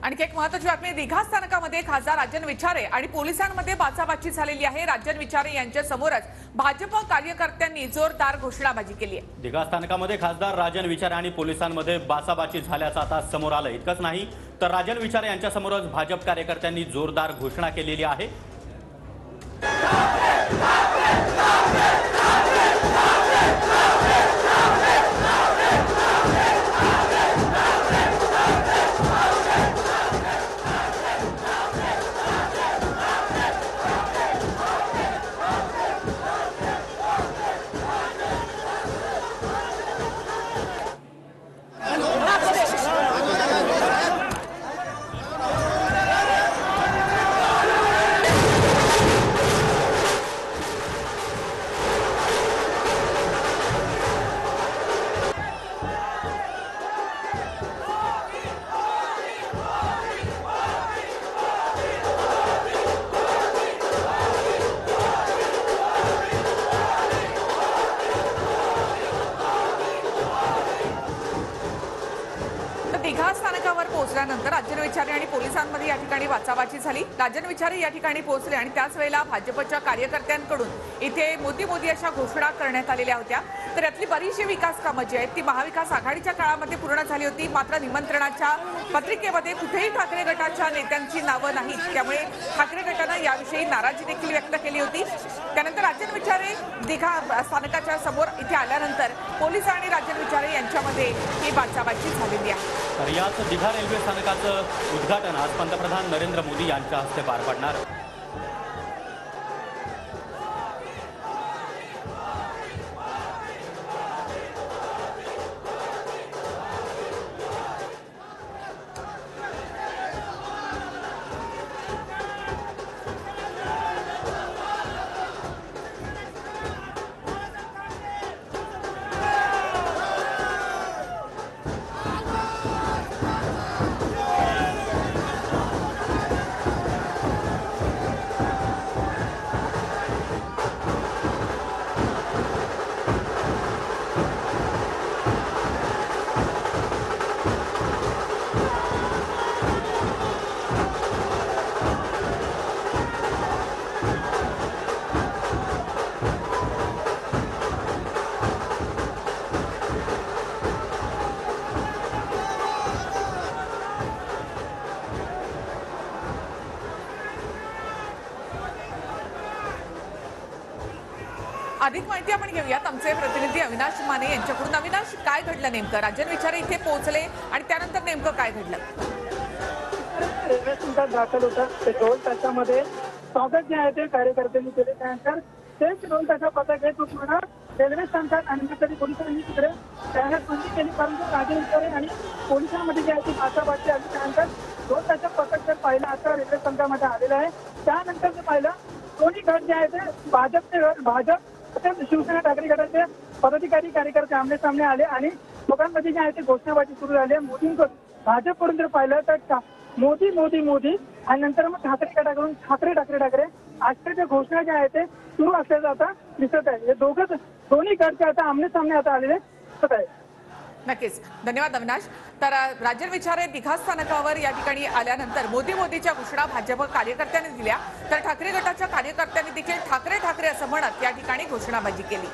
आणखी एक महत्त्वाची बातमी, दिघा स्थानकामध्ये खासदार राजन विचारे आणि पोलिसांमध्ये बाचाबाची झालेली आहे। राजन विचारे यांच्या समोरच भाजप कार्यकर्त्यांनी जोरदार घोषणाबाजी केली आहे। दिघा स्थानकामध्ये खासदार राजन विचारे आणि पोलिसांमध्ये बाचाबाची झाल्याचं आता समोर आलं। इतकंच नाही तर राजन विचारे यांच्या समोरच भाजप कार्यकर्त्यांनी जोरदार घोषणा केलेली आहे। दिघा स्थानकावर पोहोचल्यानंतर राजन विचारे आणि पोलिसांमध्ये या ठिकाणी बाचाबाची झाली। राजन विचारे या ठिकाणी पोहोचले आणि त्याच वेळेला भाजपच्या कार्यकर्त्यांकडून इथे मोदी मोदी अशा घोषणा करण्यात आलेल्या होत्या। तर यातली बरीचशी विकास कामं जी आहेत ती महाविकास आघाडीच्या काळामध्ये पूर्ण झाली होती, मात्र निमंत्रणाच्या पत्रिकेमध्ये कुठेही ठाकरे गटाच्या नेत्यांची नावं नाहीत। त्यामुळे ठाकरे गटानं याविषयी नाराजी देखील व्यक्त केली होती। त्यानंतर राजन विचारे दिघा स्थानकाच्या समोर इथे आल्यानंतर पोलीस आणि राजन विचारे यांच्यामध्ये ही बाचाबाची झालेली आहे। तर याच दिघा रेल्वे स्थानकाचं उद्घाटन आज पंतप्रधान नरेंद्र मोदी यांच्या हस्ते पार पडणार। अधिक माहिती आपण घेऊयात आमचे प्रतिनिधी अविनाश माने यांच्याकडून। अविनाश, काय घडलं नेमकं? राजन विचारे इथे पोहोचले आणि त्यानंतर नेमकं काय घडलं? रेल्वे स्थानकात दाखल होता ते 2 तासामध्ये स्वागत जे आहे ते कार्यकर्त्यांनी केले। त्यानंतर तेच 2 तासा पता घेत पूर्ण रेल्वे स्थानकात आणण्यासाठी पोलिसांनी तिकडे जाहिरात बंदी केली, परंतु राजन विचारे आणि पोलिसांमध्ये जे आहे ती बाचाबाची आली। त्यानंतर 2 तासा पथक जर पाहिलं आता रेल्वे स्थानकामध्ये आलेलं आहे, त्यानंतर जर पाहिलं दोन्ही गट जे आहे ते भाजप शिवसेना ठाकरे गटाचे पदाधिकारी कार्यकर्ते आमने सामने आले आणि लोकांमध्ये जे आहे ते घोषणाबाजी सुरू झाली। मोदींकडून भाजपकडून जर पाहिलं तर मोदी मोदी मोदी आणि नंतर मग ठाकरे गटाकडून ठाकरे ठाकरे ठाकरे अशा घोषणा ज्या आहेत ते सुरू असल्याचं आता दिसत आहे। हे दोन्ही गटचे आता आमने सामने आता आलेले दिसत आहे। नक्कीच, धन्यवाद अविनाश। तर राजन विचारे दिघा स्थानकावर या ठिकाणी आल्यानंतर मोदी मोदीच्या घोषणा भाजप कार्यकर्त्यांनी दिल्या, तर ठाकरे गटाच्या कार्यकर्त्यांनी देखील ठाकरे ठाकरे असं म्हणत या ठिकाणी घोषणाबाजी केली।